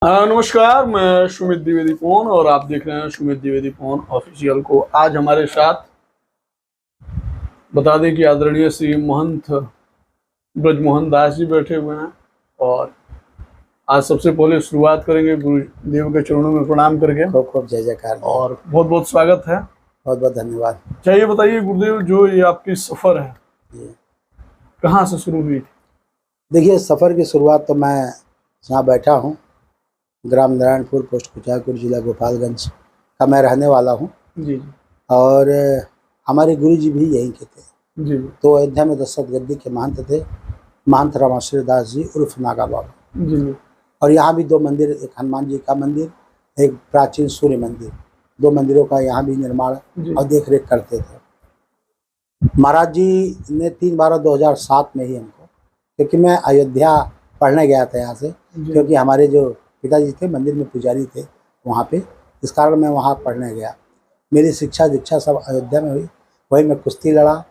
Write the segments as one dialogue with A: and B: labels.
A: नमस्कार, मैं सुमित द्विवेदी फोन और आप देख रहे हैं सुमित द्विवेदी फोन ऑफिशियल को। आज हमारे साथ बता दें कि आदरणीय श्री महंत ब्रजमोहन दास जी बैठे हुए हैं और आज सबसे पहले शुरुआत करेंगे गुरुदेव के चरणों में प्रणाम करके।
B: खूब खूब जय जयकार
A: और बहुत बहुत स्वागत है।
B: बहुत बहुत धन्यवाद।
A: चाहिए बताइए गुरुदेव, जो ये आपकी सफ़र है कहाँ से शुरू हुई थी?
B: देखिए, सफ़र की शुरुआत तो मैं यहाँ बैठा हूँ, ग्राम नारायणपुर, पोस्ट कुचायपुर, जिला गोपालगंज का मैं रहने वाला हूँ
A: जी।
B: और हमारे गुरु जी भी यहीं के थे
A: जी।
B: तो अयोध्या में दशरथ गद्दी के महंत थे, महंत रामाश्रय दास जी उर्फ नागा बाबा
A: जी।
B: और यहाँ भी दो मंदिर, एक हनुमान जी का मंदिर, एक प्राचीन सूर्य मंदिर, दो मंदिरों का यहाँ भी निर्माण और देख रेख करते थे। महाराज जी ने 3/12 2007 में ही हमको, क्योंकि मैं अयोध्या पढ़ने गया था यहाँ से, क्योंकि हमारे जो पिताजी थे मंदिर में पुजारी थे वहाँ पे, इस कारण मैं वहाँ पढ़ने गया। मेरी शिक्षा दीक्षा सब अयोध्या में हुई। वहीं मैं कुश्ती लड़ा,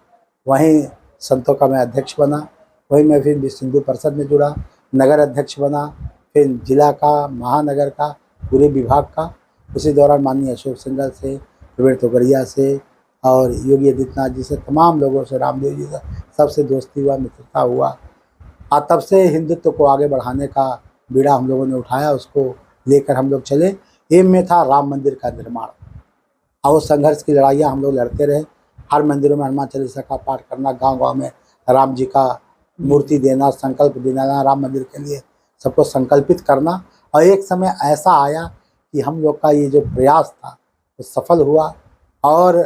B: वहीं संतों का मैं अध्यक्ष बना, वहीं मैं फिर विश्व हिंदू परिषद में जुड़ा, नगर अध्यक्ष बना, फिर जिला का, महानगर का, पूरे विभाग का। उसी दौरान माननीय अशोक सिंघल से, प्रवीण तोगड़िया से और योगी आदित्यनाथ जी से, तमाम लोगों से, रामदेव जी से, सबसे दोस्ती हुआ, मित्रता हुआ। और तब से हिंदुत्व को आगे बढ़ाने का बीड़ा हम लोगों ने उठाया, उसको लेकर हम लोग चले। एम में था राम मंदिर का निर्माण और संघर्ष की लड़ाइयाँ हम लोग लड़ते रहे। हर मंदिरों में हनुमान चालीसा का पाठ करना, गांव-गांव में राम जी का मूर्ति देना, संकल्प दिलाना, राम मंदिर के लिए सबको संकल्पित करना। और एक समय ऐसा आया कि हम लोग का ये जो प्रयास था वो सफल हुआ और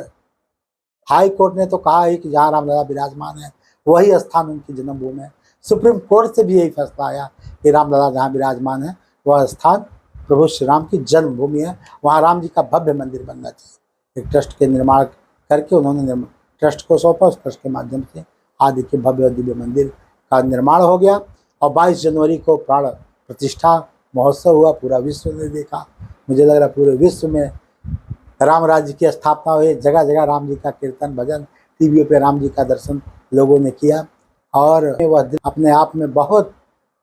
B: हाई कोर्ट ने तो कहा है कि जहाँ रामलला विराजमान है वही स्थान उनकी जन्मभूमि है। सुप्रीम कोर्ट से भी यही फैसला आया कि रामलला जहाँ विराजमान है वह स्थान प्रभु श्री राम की जन्मभूमि है, वहाँ राम जी का भव्य मंदिर बनना चाहिए। एक ट्रस्ट के निर्माण करके उन्होंने ट्रस्ट को सौंपा, उस ट्रस्ट के माध्यम से आदि के भव्य और दिव्य मंदिर का निर्माण हो गया और 22 जनवरी को प्राण प्रतिष्ठा महोत्सव हुआ। पूरा विश्व ने देखा, मुझे लग रहा पूरे विश्व में राम राज्य की स्थापना हुई। जगह जगह राम जी का कीर्तन भजन, टीवी पे राम जी का दर्शन लोगों ने किया और वह दिन अपने आप में बहुत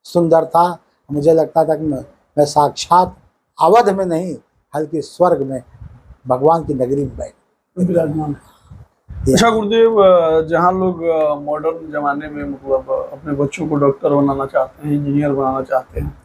B: सुंदर था। मुझे लगता था कि मैं साक्षात अवध में नहीं बल्कि स्वर्ग में भगवान की नगरी में बैठ
A: विराजमान। अच्छा गुरुदेव, जहाँ लोग मॉडर्न ज़माने में मतलब अपने बच्चों को डॉक्टर बनाना चाहते हैं, इंजीनियर बनाना चाहते हैं,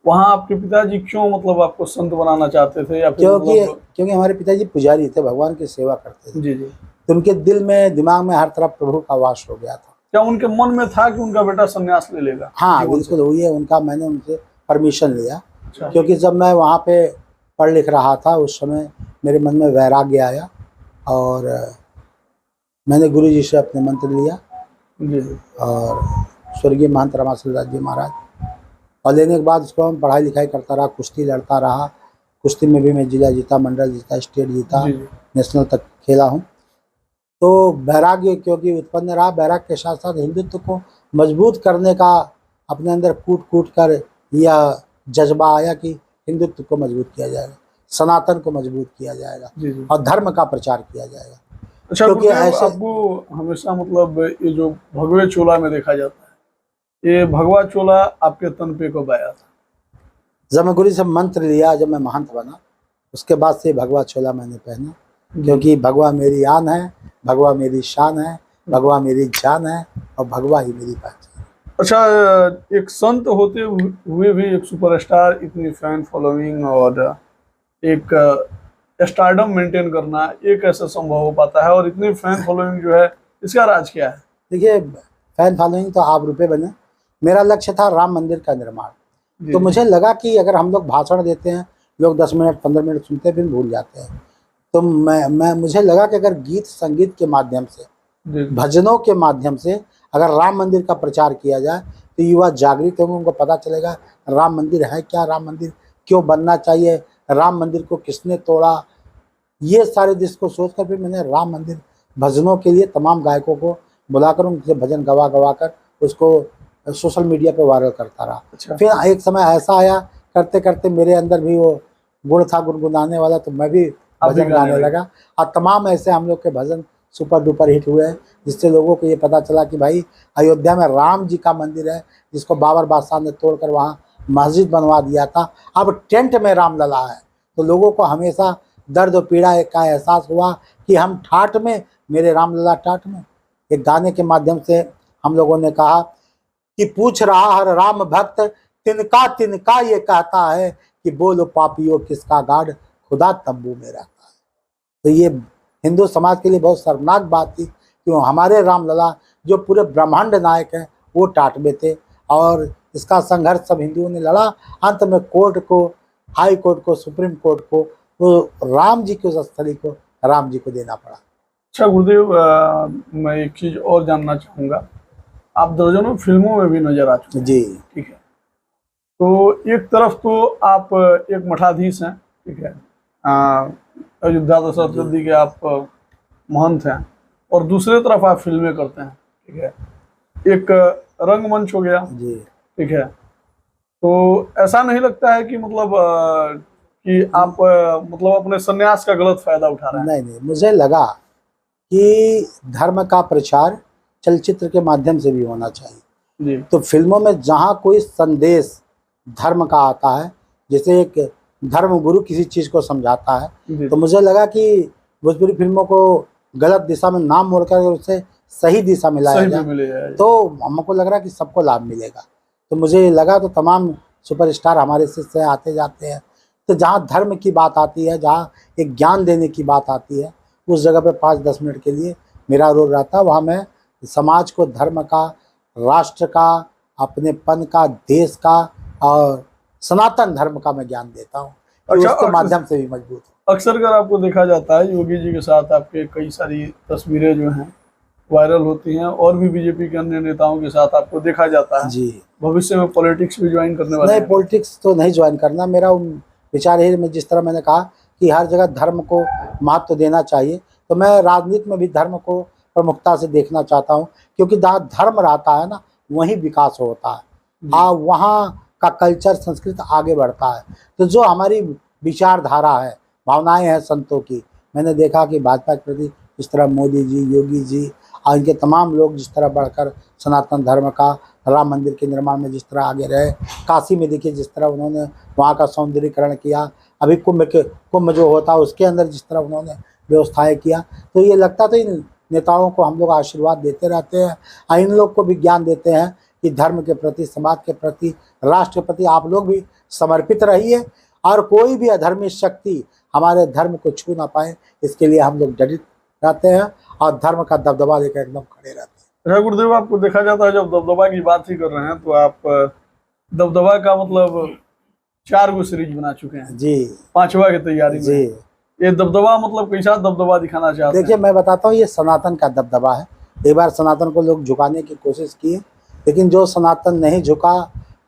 A: वहाँ आपके पिताजी क्यों मतलब आपको संत बनाना चाहते थे? या
B: क्योंकि हमारे पिताजी पुजारी थे, भगवान की सेवा करते थे।
A: जी जी।
B: तो उनके दिल में, दिमाग में हर तरफ प्रभु का वास हो गया था।
A: क्या उनके मन में था कि उनका बेटा संन्यास ले लेगा?
B: हाँ बिल्कुल हुई है उनका। मैंने उनसे परमिशन लिया।
A: अच्छा।
B: क्योंकि जब मैं वहाँ पे पढ़ लिख रहा था उस समय मेरे मन में वैराग्य आया और मैंने गुरु जी से अपने मंत्र लिया
A: जी।
B: और स्वर्गीय महंत रामाश्रय दास जी महाराज, और लेने के बाद उसको हम पढ़ाई लिखाई करता रहा, कुश्ती लड़ता रहा। कुश्ती में भी मैं जिला जीता, मंडल जीता, स्टेट जीता, नेशनल तक खेला हूँ। तो वैराग्य क्योंकि उत्पन्न रहा, वैराग्य के साथ साथ हिंदुत्व को मजबूत करने का अपने अंदर कूट कूट कर यह जज्बा आया कि हिंदुत्व को मजबूत किया जाएगा, सनातन को मजबूत किया जाएगा और धर्म का प्रचार किया जाएगा।
A: अच्छा, क्योंकि ऐसे आपको हमेशा मतलब ये जो भगवे चोला में देखा जाता है, ये भगवा चोला आपके तन पे कब आया था?
B: जब मैं गुरु से मंत्र लिया, जब मैं महंत बना, उसके बाद से भगवा चोला मैंने पहना। क्योंकि भगवा मेरी आन है, भगवा मेरी शान है, भगवा मेरी जान है और भगवा ही मेरी पहचान।
A: अच्छा, एक संत होते हुए भी एक सुपरस्टार, इतनी फैन फॉलोइंग और एक स्टारडम मेंटेन करना ये कैसे संभव हो पाता है? और इतनी फैन फॉलोइंग जो है, इसका राज क्या है?
B: देखिए, फैन फॉलोइंग तो आप रुपए बने। मेरा लक्ष्य था राम मंदिर का निर्माण। तो मुझे लगा कि अगर हम लोग भाषण देते हैं, लोग 10 मिनट 15 मिनट सुनते फिर भूल जाते हैं। तो मुझे लगा कि अगर गीत संगीत के माध्यम से, भजनों के माध्यम से अगर राम मंदिर का प्रचार किया जाए तो युवा जागृत होंगे, उनको पता चलेगा राम मंदिर है क्या, राम मंदिर क्यों बनना चाहिए, राम मंदिर को किसने तोड़ा। ये सारे जिसको सोचकर फिर मैंने राम मंदिर भजनों के लिए तमाम गायकों को बुलाकर उनसे भजन गवा गवा कर उसको सोशल मीडिया पे वायरल करता रहा। अच्छा। फिर एक समय ऐसा आया, करते करते मेरे अंदर भी वो गुण था गुनगुनाने वाला, तो मैं भी भजन गाने लगा और तमाम ऐसे हम लोग के भजन सुपर डुपर हिट हुए हैं, जिससे लोगों को ये पता चला कि भाई अयोध्या में राम जी का मंदिर है, जिसको बाबर बादशाह ने तोड़कर वहाँ मस्जिद बनवा दिया था, अब टेंट में रामलला है। तो लोगों को हमेशा दर्द और पीड़ा का एहसास हुआ कि हम ठाठ में, मेरे रामलला ठाठ में। एक गाने के माध्यम से हम लोगों ने कहा कि पूछ रहा हर राम भक्त, तिनका तिनका ये कहता है कि बोलो पापियों किसका गाढ़, खुदा तंबू में रहता है। तो ये हिंदू समाज के लिए बहुत शर्मनाक बात थी कि हमारे रामलला जो पूरे ब्रह्मांड नायक हैं वो टाट में थे, और इसका संघर्ष सब हिंदुओं ने लड़ा। अंत में कोर्ट को, हाई कोर्ट को, सुप्रीम कोर्ट को, तो राम जी की उस स्थली को राम जी को देना पड़ा।
A: अच्छा गुरुदेव, मैं एक चीज और जानना चाहूंगा। आप दर्जनों फिल्मों में भी नजर आ चुके हैं,
B: जी
A: ठीक है। तो एक तरफ तो आप एक मठाधीश हैं, ठीक है, अयोध्या दशरथ जी के आप महंत हैं, और दूसरे तरफ आप फिल्में करते हैं, ठीक है। एक रंगमंच हो गया,
B: जी
A: ठीक है। तो ऐसा नहीं लगता है कि मतलब कि आप मतलब अपने संन्यास का गलत फायदा उठा रहे हैं?
B: नहीं नहीं, मुझे लगा कि धर्म का प्रचार चलचित्र के माध्यम से भी होना चाहिए।
A: जी
B: तो फिल्मों में जहाँ कोई संदेश धर्म का आता है, जैसे एक धर्म गुरु किसी चीज़ को समझाता है,
A: जी
B: तो मुझे लगा कि भोजपुरी फिल्मों को गलत दिशा में नाम मोड़कर उसे सही दिशा में लाया
A: सही
B: जाए,
A: में मिलेगा।
B: तो हमको लग रहा है कि सबको लाभ मिलेगा। तो मुझे लगा, तो तमाम सुपरस्टार हमारे शिष्य आते जाते हैं, तो जहाँ धर्म की बात आती है, जहाँ एक ज्ञान देने की बात आती है, उस जगह पे 5-10 मिनट के लिए मेरा रोल रहता है। वहाँ मैं समाज को धर्म का, राष्ट्र का, अपनेपन का, देश का और सनातन धर्म का मैं ज्ञान देता हूँ कि
A: अच्छा,
B: उसके माध्यम से भी मजबूत हो।
A: अक्सर अगर आपको देखा जाता है, योगी जी के साथ आपके कई सारी तस्वीरें जो हैं वायरल होती हैं, और भी बीजेपी के अन्य नेताओं के साथ आपको देखा जाता है।
B: जी
A: भविष्य में पॉलिटिक्स भी ज्वाइन करने वाले
B: नहीं,
A: हैं?
B: पॉलिटिक्स तो नहीं ज्वाइन करना। मेरा विचार है, मैं जिस तरह मैंने कहा कि हर जगह धर्म को महत्व देना चाहिए, तो मैं राजनीति में भी धर्म को प्रमुखता से देखना चाहता हूँ, क्योंकि जहाँ धर्म रहता है ना, वहीं विकास होता है। वहाँ का कल्चर, संस्कृति आगे बढ़ता है। तो जो हमारी विचारधारा है, भावनाएं हैं संतों की, मैंने देखा कि भाजपा के प्रति जिस तरह मोदी जी, योगी जी और इनके तमाम लोग जिस तरह बढ़कर सनातन धर्म का, राम मंदिर के निर्माण में जिस तरह आगे रहे, काशी में देखिए जिस तरह उन्होंने वहाँ का सौंदर्यीकरण किया, अभी कुंभ जो होता है उसके अंदर जिस तरह उन्होंने व्यवस्थाएं किया, तो ये लगता तो इन नेताओं को हम लोग आशीर्वाद देते रहते हैं, और इन लोग को भी ज्ञान देते हैं कि धर्म के प्रति, समाज के प्रति, राष्ट्र के प्रति आप लोग भी समर्पित रहिए, और कोई भी अधर्मी शक्ति हमारे धर्म को छू ना पाए, इसके लिए हम लोग डटे रहते हैं और धर्म का दबदबा लेकर एकदम खड़े रहते हैं।
A: अच्छा गुरुदेव, आपको देखा जाता है, जब दबदबा की बात ही कर रहे हैं, तो आप दबदबा का मतलब 4 गो सीरीज बना चुके हैं
B: जी,
A: 5वां की तैयारी में।
B: जी
A: ये दबदबा मतलब कैसा दबदबा दिखाना चाहते
B: देखिए,
A: हैं?
B: मैं बताता हूँ, ये सनातन का दबदबा है। एक बार सनातन को लोग झुकाने की कोशिश किए, लेकिन जो सनातन नहीं झुका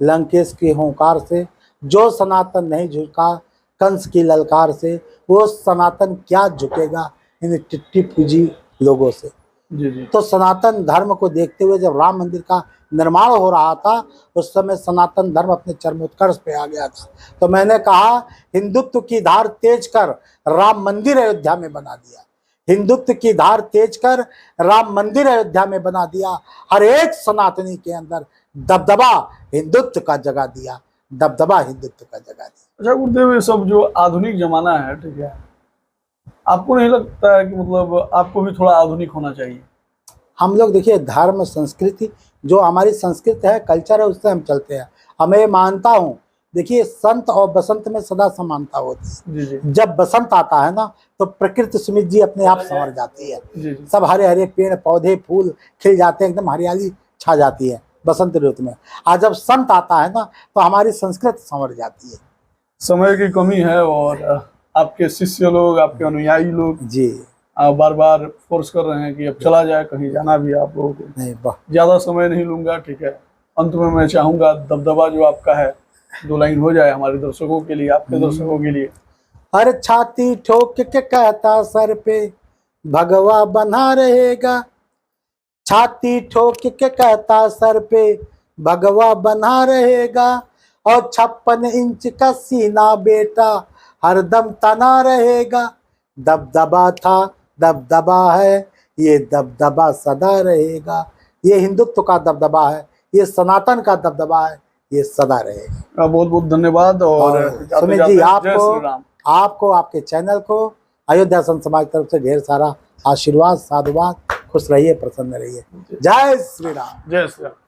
B: लंकेश की हुंकार से, जो सनातन नहीं झुका कंस की ललकार से, वो सनातन क्या झुकेगा इन टिट्टी पूजी लोगों से।
A: जी जी
B: तो सनातन धर्म को देखते हुए जब राम मंदिर का निर्माण हो रहा था, उस समय सनातन धर्म अपने चरमोत्कर्ष पे आ गया था। तो मैंने कहा, हिंदुत्व की धार तेज कर राम मंदिर अयोध्या में बना दिया, हिंदुत्व की धार तेज कर राम मंदिर अयोध्या में बना दिया, हर एक सनातनी के अंदर दबदबा हिंदुत्व का जगा दिया, दबदबा हिंदुत्व का जगा दिया।
A: अच्छा गुरुदेव, ये सब जो आधुनिक जमाना है, ठीक है, आपको नहीं लगता है कि मतलब आपको भी थोड़ा आधुनिक होना चाहिए?
B: हम लोग देखिए, धर्म, संस्कृति, जो हमारी संस्कृति है, कल्चर है, उससे हम चलते हैं। हमें मानता हूँ, देखिए, संत और बसंत में सदा समानता होती है।
A: जी जी
B: जब बसंत आता है ना, तो प्रकृति सुमित जी अपने आप संवर जाती है,
A: जी जी
B: सब हरे हरे पेड़ पौधे फूल खिल जाते हैं, एकदम हरियाली छा जाती है बसंत ऋतु में। और जब संत आता है ना, तो हमारी संस्कृति संवर जाती है।
A: समय की कमी है, और आपके शिष्य लोग, आपके अनुयायी लोग
B: जी
A: बार बार फोर्स कर रहे हैं कि अब चला जाए, कहीं जाना भी है आप लोगों को।
B: नहीं, वाह,
A: ज्यादा समय नहीं लूंगा, ठीक है। अंत में मैं चाहूंगा दबदबा जो आपका है 2 लाइन हो जाए हमारे दर्शकों के लिए, आपके दर्शकों के लिए।
B: हर छाती ठोक के कहता सर पे भगवा बना रहेगा, छाती ठोक के कहता सर पे भगवा बना रहेगा, और 56 इंच का सीना बेटा हरदम तना रहेगा। दबदबा था, दबदबा है, ये दबदबा सदा रहेगा। ये हिंदुत्व का दबदबा है, ये सनातन का दबदबा है, ये सदा रहेगा।
A: बहुत बहुत धन्यवाद। और जाते
B: सुमित
A: जाते
B: जी,
A: जय श्री राम।
B: आपको आपके चैनल को अयोध्या संत समाज की तरफ से ढेर सारा आशीर्वाद, साधुवाद। खुश रहिए, प्रसन्न रहिए। जय श्री राम।
A: जय श्री राम।